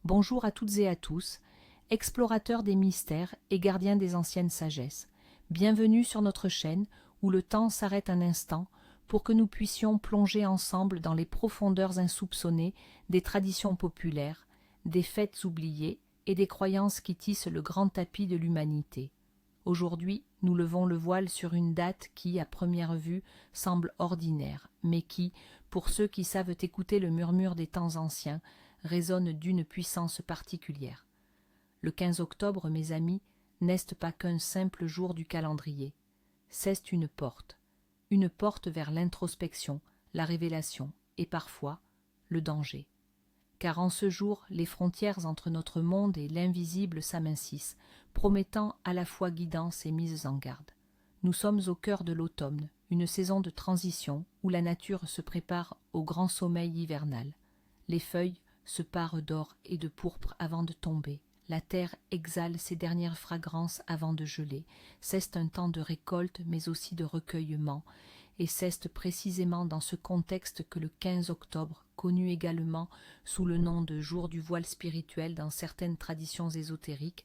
Bonjour à toutes et à tous, explorateurs des mystères et gardiens des anciennes sagesses. Bienvenue sur notre chaîne où le temps s'arrête un instant pour que nous puissions plonger ensemble dans les profondeurs insoupçonnées des traditions populaires, des fêtes oubliées et des croyances qui tissent le grand tapis de l'humanité. Aujourd'hui, nous levons le voile sur une date qui, à première vue, semble ordinaire, mais qui, pour ceux qui savent écouter le murmure des temps anciens, résonne d'une puissance particulière. Le 15 octobre, mes amis, n'est pas qu'un simple jour du calendrier. C'est une porte vers l'introspection, la révélation et parfois le danger. Car en ce jour, les frontières entre notre monde et l'invisible s'amincissent, promettant à la fois guidance et mise en garde. Nous sommes au cœur de l'automne, une saison de transition où la nature se prépare au grand sommeil hivernal. Les feuilles se parent d'or et de pourpre avant de tomber. La terre exhale ses dernières fragrances avant de geler. C'est un temps de récolte mais aussi de recueillement, et c'est précisément dans ce contexte que le 15 octobre, connu également sous le nom de jour du voile spirituel dans certaines traditions ésotériques,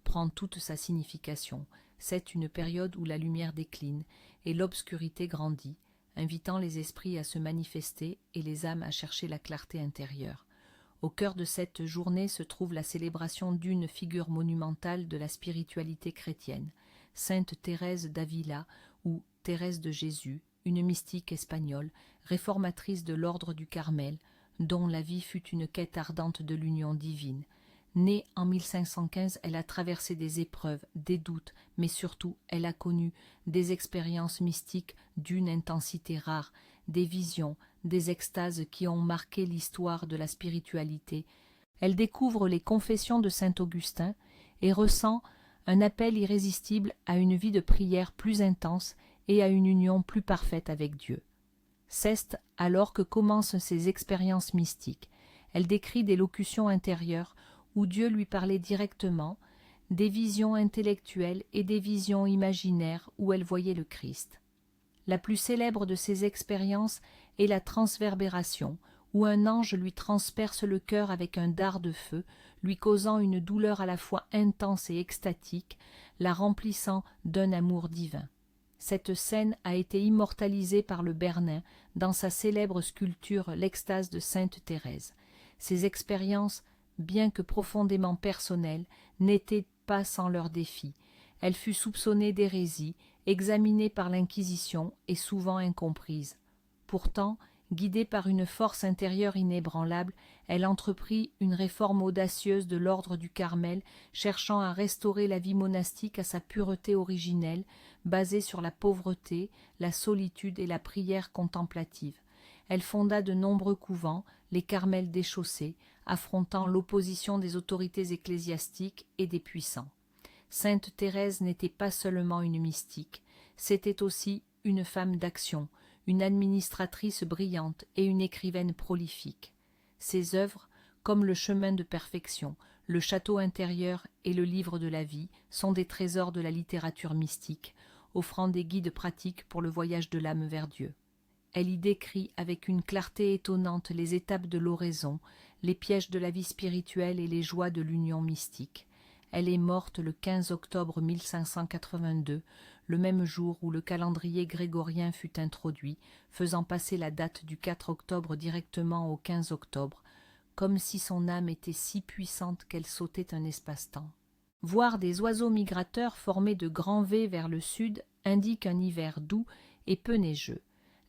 prend toute sa signification. C'est une période où la lumière décline et l'obscurité grandit, invitant les esprits à se manifester et les âmes à chercher la clarté intérieure. Au cœur de cette journée se trouve la célébration d'une figure monumentale de la spiritualité chrétienne, Sainte Thérèse d'Avila ou Thérèse de Jésus, une mystique espagnole, réformatrice de l'ordre du Carmel, dont la vie fut une quête ardente de l'union divine. Née en 1515, elle a traversé des épreuves, des doutes, mais surtout elle a connu des expériences mystiques d'une intensité rare, des visions, des extases qui ont marqué l'histoire de la spiritualité. Elle découvre les confessions de saint Augustin et ressent un appel irrésistible à une vie de prière plus intense et à une union plus parfaite avec Dieu. C'est alors que commencent ses expériences mystiques. Elle décrit des locutions intérieures où Dieu lui parlait directement, des visions intellectuelles et des visions imaginaires où elle voyait le Christ. La plus célèbre de ces expériences est la transverbération, où un ange lui transperce le cœur avec un dard de feu, lui causant une douleur à la fois intense et extatique, la remplissant d'un amour divin. Cette scène a été immortalisée par le Bernin dans sa célèbre sculpture L'Extase de Sainte Thérèse. Ces expériences, bien que profondément personnelles, n'étaient pas sans leurs défis. Elle fut soupçonnée d'hérésie, examinée par l'Inquisition et souvent incomprise. Pourtant, guidée par une force intérieure inébranlable, elle entreprit une réforme audacieuse de l'ordre du Carmel, cherchant à restaurer la vie monastique à sa pureté originelle, basée sur la pauvreté, la solitude et la prière contemplative. Elle fonda de nombreux couvents, les Carmels déchaussés, affrontant l'opposition des autorités ecclésiastiques et des puissants. Sainte Thérèse n'était pas seulement une mystique, c'était aussi une femme d'action, une administratrice brillante et une écrivaine prolifique. Ses œuvres, comme le chemin de perfection, le château intérieur et le livre de la vie, sont des trésors de la littérature mystique, offrant des guides pratiques pour le voyage de l'âme vers Dieu. Elle y décrit avec une clarté étonnante les étapes de l'oraison, les pièges de la vie spirituelle et les joies de l'union mystique. Elle est morte le 15 octobre 1582, le même jour où le calendrier grégorien fut introduit, faisant passer la date du 4 octobre directement au 15 octobre, comme si son âme était si puissante qu'elle sautait un espace-temps. Voir des oiseaux migrateurs former de grands V vers le sud indique un hiver doux et peu neigeux.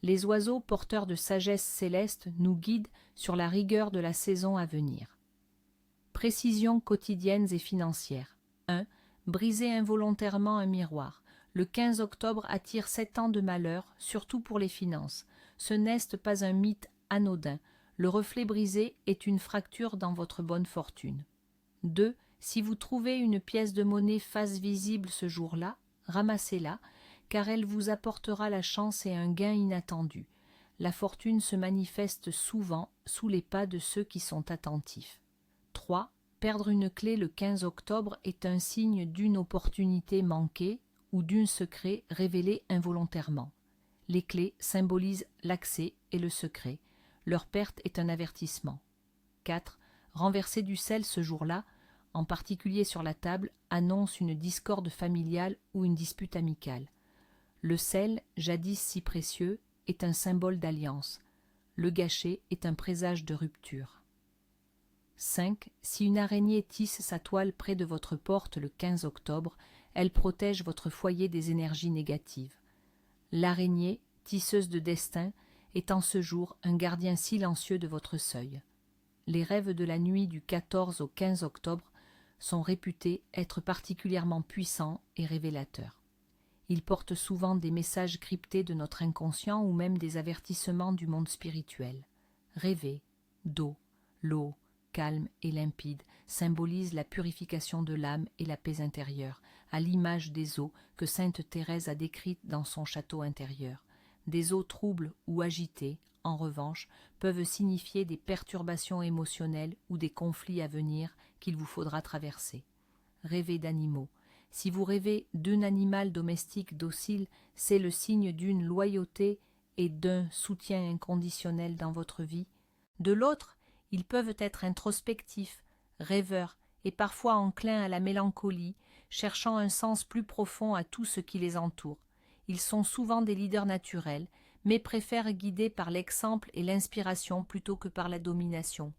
Les oiseaux porteurs de sagesse céleste nous guident sur la rigueur de la saison à venir. Précisions quotidiennes et financières. 1. Briser involontairement un miroir. Le 15 octobre attire 7 ans de malheur, surtout pour les finances. Ce n'est pas un mythe anodin. Le reflet brisé est une fracture dans votre bonne fortune. 2. Si vous trouvez une pièce de monnaie face visible ce jour-là, ramassez-la, car elle vous apportera la chance et un gain inattendu. La fortune se manifeste souvent sous les pas de ceux qui sont attentifs. 3. Perdre une clé le 15 octobre est un signe d'une opportunité manquée ou d'un secret révélé involontairement. Les clés symbolisent l'accès et le secret. Leur perte est un avertissement. 4. Renverser du sel ce jour-là, en particulier sur la table, annonce une discorde familiale ou une dispute amicale. Le sel, jadis si précieux, est un symbole d'alliance. Le gâcher est un présage de rupture. 5. Si une araignée tisse sa toile près de votre porte le 15 octobre, elle protège votre foyer des énergies négatives. L'araignée, tisseuse de destin, est en ce jour un gardien silencieux de votre seuil. Les rêves de la nuit du 14 au 15 octobre sont réputés être particulièrement puissants et révélateurs. Ils portent souvent des messages cryptés de notre inconscient ou même des avertissements du monde spirituel. Rêver, d'eau, l'eau, calme et limpide, symbolise la purification de l'âme et la paix intérieure, à l'image des eaux que sainte Thérèse a décrites dans son château intérieur. Des eaux troubles ou agitées, en revanche, peuvent signifier des perturbations émotionnelles ou des conflits à venir qu'il vous faudra traverser. Rêver d'animaux. Si vous rêvez d'un animal domestique docile, c'est le signe d'une loyauté et d'un soutien inconditionnel dans votre vie. De l'autre, ils peuvent être introspectifs, rêveurs et parfois enclins à la mélancolie, cherchant un sens plus profond à tout ce qui les entoure. Ils sont souvent des leaders naturels, mais préfèrent guider par l'exemple et l'inspiration plutôt que par la domination.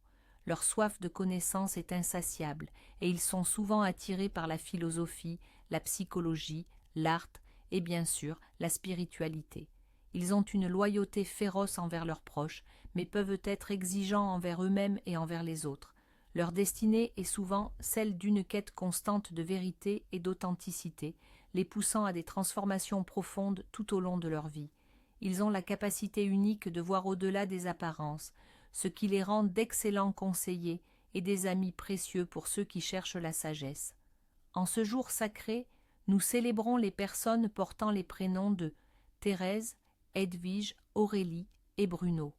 Leur soif de connaissance est insatiable, et ils sont souvent attirés par la philosophie, la psychologie, l'art et bien sûr la spiritualité. Ils ont une loyauté féroce envers leurs proches, mais peuvent être exigeants envers eux-mêmes et envers les autres. Leur destinée est souvent celle d'une quête constante de vérité et d'authenticité, les poussant à des transformations profondes tout au long de leur vie. Ils ont la capacité unique de voir au-delà des apparences, ce qui les rend d'excellents conseillers et des amis précieux pour ceux qui cherchent la sagesse. En ce jour sacré, nous célébrons les personnes portant les prénoms de Thérèse, Edwige, Aurélie et Bruno.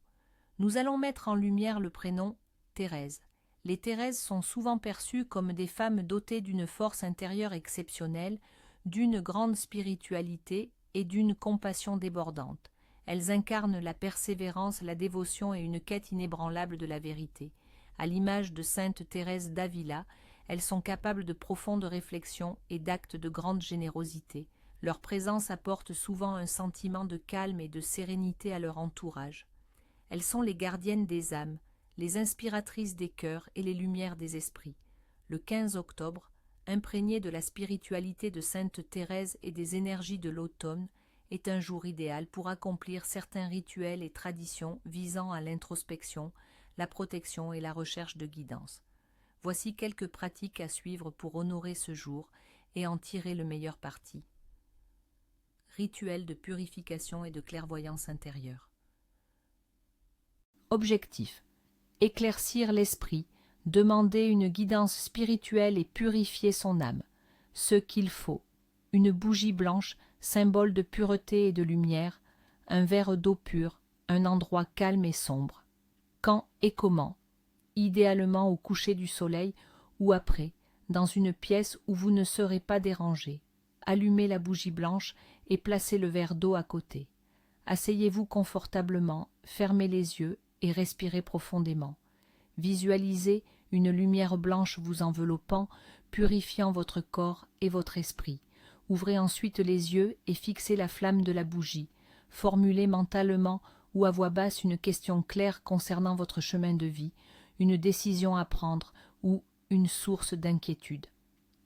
Nous allons mettre en lumière le prénom Thérèse. Les Thérèses sont souvent perçues comme des femmes dotées d'une force intérieure exceptionnelle, d'une grande spiritualité et d'une compassion débordante. Elles incarnent la persévérance, la dévotion et une quête inébranlable de la vérité. À l'image de sainte Thérèse d'Avila, elles sont capables de profondes réflexions et d'actes de grande générosité. Leur présence apporte souvent un sentiment de calme et de sérénité à leur entourage. Elles sont les gardiennes des âmes, les inspiratrices des cœurs et les lumières des esprits. Le 15 octobre, imprégné de la spiritualité de sainte Thérèse et des énergies de l'automne, est un jour idéal pour accomplir certains rituels et traditions visant à l'introspection, la protection et la recherche de guidance. Voici quelques pratiques à suivre pour honorer ce jour et en tirer le meilleur parti. Rituel de purification et de clairvoyance intérieure. Objectif: éclaircir l'esprit, demander une guidance spirituelle et purifier son âme. Ce qu'il faut: une bougie blanche, symbole de pureté et de lumière, un verre d'eau pure, un endroit calme et sombre. Quand et comment? Idéalement au coucher du soleil ou après, dans une pièce où vous ne serez pas dérangé. Allumez la bougie blanche et placez le verre d'eau à côté. Asseyez-vous confortablement, fermez les yeux et respirez profondément. Visualisez une lumière blanche vous enveloppant, purifiant votre corps et votre esprit. Ouvrez ensuite les yeux et fixez la flamme de la bougie. Formulez mentalement ou à voix basse une question claire concernant votre chemin de vie, une décision à prendre ou une source d'inquiétude.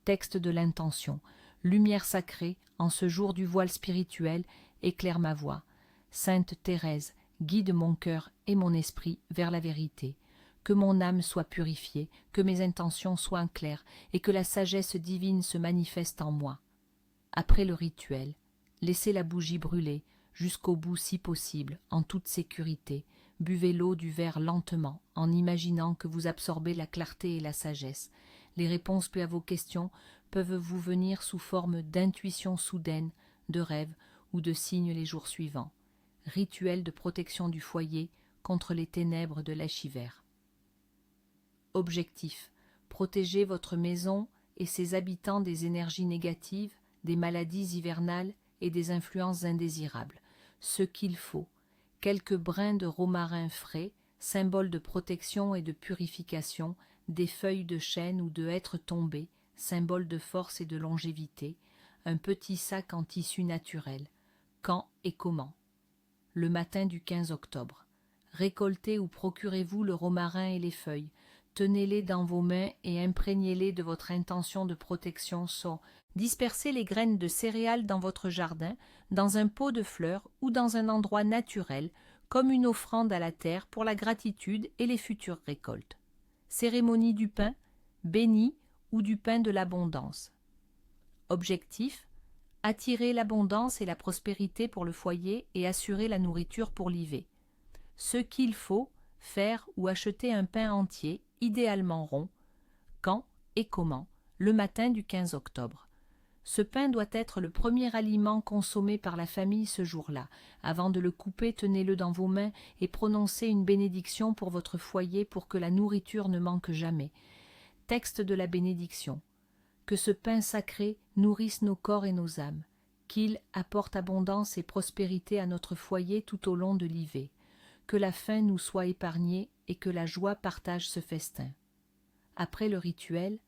Texte de l'intention: lumière sacrée, en ce jour du voile spirituel, éclaire ma voie. Sainte Thérèse, guide mon cœur et mon esprit vers la vérité. Que mon âme soit purifiée, que mes intentions soient claires et que la sagesse divine se manifeste en moi. Après le rituel, laissez la bougie brûler jusqu'au bout si possible, en toute sécurité. Buvez l'eau du verre lentement, en imaginant que vous absorbez la clarté et la sagesse. Les réponses à vos questions peuvent vous venir sous forme d'intuitions soudaines, de rêves ou de signes les jours suivants. Rituel de protection du foyer contre les ténèbres de l'Echiver. Objectif: protéger votre maison et ses habitants des énergies négatives, des maladies hivernales et des influences indésirables. Ce qu'il faut: quelques brins de romarin frais, symbole de protection et de purification, des feuilles de chêne ou de hêtre tombées, symbole de force et de longévité, un petit sac en tissu naturel. Quand et comment? Le matin du 15 octobre. Récoltez ou procurez-vous le romarin et les feuilles. Tenez-les dans vos mains et imprégnez-les de votre intention de protection. Dispersez les graines de céréales dans votre jardin, dans un pot de fleurs ou dans un endroit naturel, comme une offrande à la terre pour la gratitude et les futures récoltes. Cérémonie du pain, béni ou du pain de l'abondance. Objectif: attirer l'abondance et la prospérité pour le foyer et assurer la nourriture pour l'hiver. Ce qu'il faut, faire ou acheter un pain entier, idéalement rond. Quand et comment? Le matin du 15 octobre. Ce pain doit être le premier aliment consommé par la famille ce jour-là. Avant de le couper, tenez-le dans vos mains et prononcez une bénédiction pour votre foyer pour que la nourriture ne manque jamais. Texte de la bénédiction. Que ce pain sacré nourrisse nos corps et nos âmes, qu'il apporte abondance et prospérité à notre foyer tout au long de l'hiver, que la faim nous soit épargnée et que la joie partage ce festin. Après le rituel,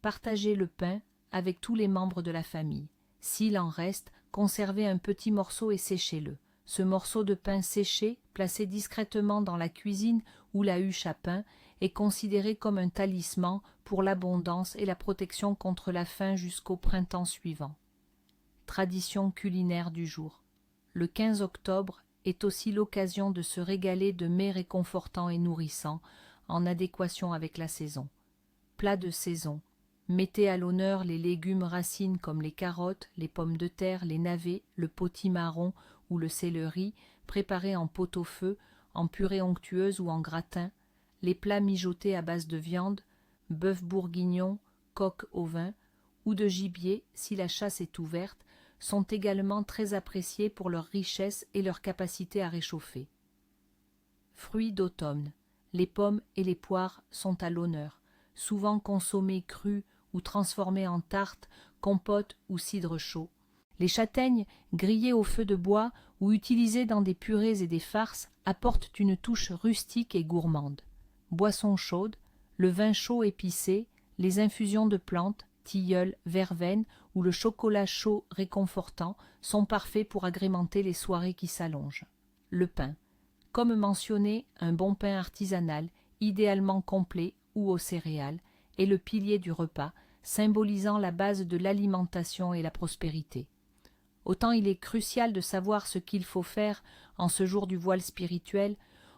partagez le pain avec tous les membres de la famille. S'il en reste, conservez un petit morceau et séchez-le. Ce morceau de pain séché, placé discrètement dans la cuisine ou la huche à pain, est considéré comme un talisman pour l'abondance et la protection contre la faim jusqu'au printemps suivant. Tradition culinaire du jour. Le 15 octobre est aussi l'occasion de se régaler de mets réconfortants et nourrissants, en adéquation avec la saison. Plat de saison. Mettez à l'honneur les légumes racines comme les carottes, les pommes de terre, les navets, le potimarron ou le céleri, préparés en pot-au-feu, en purée onctueuse ou en gratin, les plats mijotés à base de viande, bœuf bourguignon, coq au vin, ou de gibier, si la chasse est ouverte, sont également très appréciés pour leur richesse et leur capacité à réchauffer. Fruits d'automne. Les pommes et les poires sont à l'honneur, souvent consommés crus ou transformés en tarte, compote ou cidre chaud. Les châtaignes, grillées au feu de bois ou utilisées dans des purées et des farces, apportent une touche rustique et gourmande. Boissons chaudes, le vin chaud épicé, les infusions de plantes, tilleul, verveine ou le chocolat chaud réconfortant sont parfaits pour agrémenter les soirées qui s'allongent. Le pain. Comme mentionné, un bon pain artisanal, idéalement complet ou aux céréales, est le pilier du repas, symbolisant la base de l'alimentation et la prospérité. Autant il est crucial de savoir ce qu'il faut faire en ce jour du voile spirituel,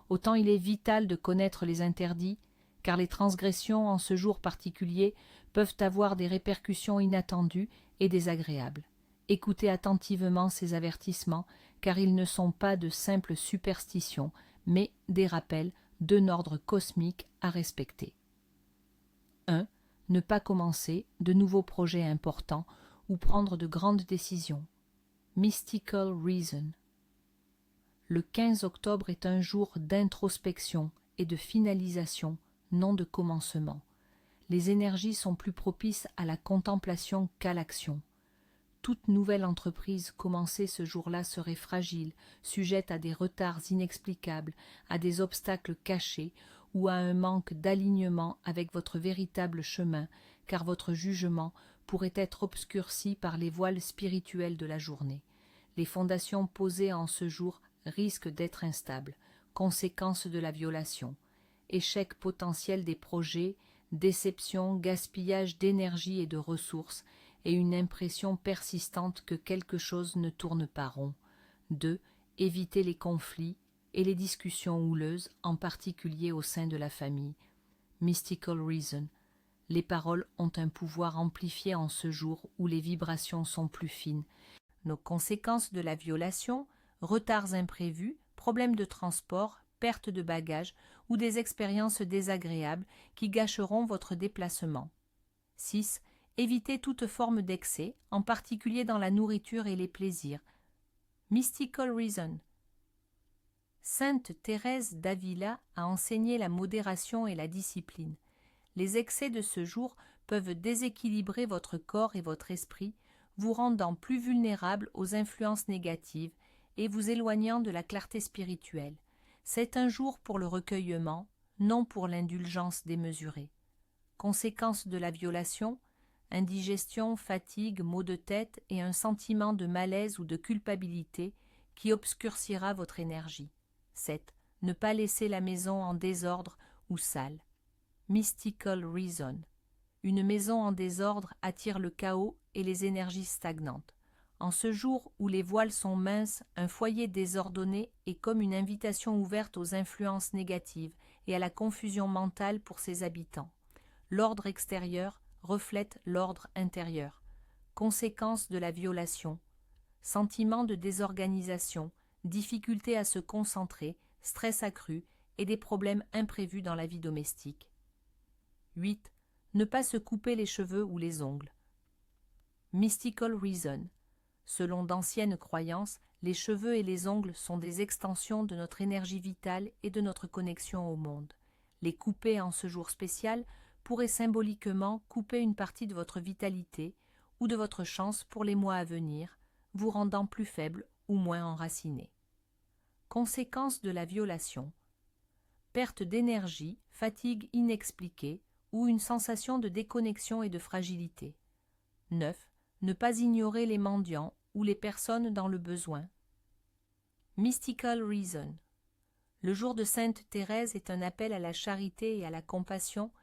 autant il est vital de connaître les interdits, car les transgressions en ce jour particulier peuvent avoir des répercussions inattendues et désagréables. Écoutez attentivement ces avertissements, car ils ne sont pas de simples superstitions, mais des rappels d'un ordre cosmique à respecter. 1. Ne pas commencer de nouveaux projets importants ou prendre de grandes décisions. Mystical Reason. Le 15 octobre est un jour d'introspection et de finalisation, non de commencement. Les énergies sont plus propices à la contemplation qu'à l'action. Toute nouvelle entreprise commencée ce jour-là serait fragile, sujette à des retards inexplicables, à des obstacles cachés ou à un manque d'alignement avec votre véritable chemin, car votre jugement pourrait être obscurci par les voiles spirituels de la journée. Les fondations posées en ce jour risquent d'être instables, conséquence de la violation, échec potentiel des projets, déception, gaspillage d'énergie et de ressources, et une impression persistante que quelque chose ne tourne pas rond. 2. Éviter les conflits et les discussions houleuses, en particulier au sein de la famille. Mystical Reason. Les paroles ont un pouvoir amplifié en ce jour où les vibrations sont plus fines. Nos conséquences de la violation, retards imprévus, problèmes de transport, perte de bagages ou des expériences désagréables qui gâcheront votre déplacement. 6. Évitez toute forme d'excès, en particulier dans la nourriture et les plaisirs. Mystical Reason. Sainte Thérèse d'Avila a enseigné la modération et la discipline. Les excès de ce jour peuvent déséquilibrer votre corps et votre esprit, vous rendant plus vulnérable aux influences négatives et vous éloignant de la clarté spirituelle. C'est un jour pour le recueillement, non pour l'indulgence démesurée. Conséquences de la violation, indigestion, fatigue, maux de tête et un sentiment de malaise ou de culpabilité qui obscurcira votre énergie. 7. Ne pas laisser la maison en désordre ou sale. Mystical reason. Une maison en désordre attire le chaos et les énergies stagnantes. En ce jour où les voiles sont minces, un foyer désordonné est comme une invitation ouverte aux influences négatives et à la confusion mentale pour ses habitants. L'ordre extérieur reflète l'ordre intérieur. Conséquences de la violation. Sentiment de désorganisation, difficulté à se concentrer, stress accru et des problèmes imprévus dans la vie domestique. 8. Ne pas se couper les cheveux ou les ongles. Mystical reason. Selon d'anciennes croyances, les cheveux et les ongles sont des extensions de notre énergie vitale et de notre connexion au monde. Les couper en ce jour spécial pourrait symboliquement couper une partie de votre vitalité ou de votre chance pour les mois à venir, vous rendant plus faible ou moins enraciné. Conséquences de la violation. Perte d'énergie, fatigue inexpliquée ou une sensation de déconnexion et de fragilité. 9. Ne pas ignorer les mendiants ou les personnes dans le besoin. Mystical reason. Le jour de Sainte Thérèse est un appel à la charité et à la compassion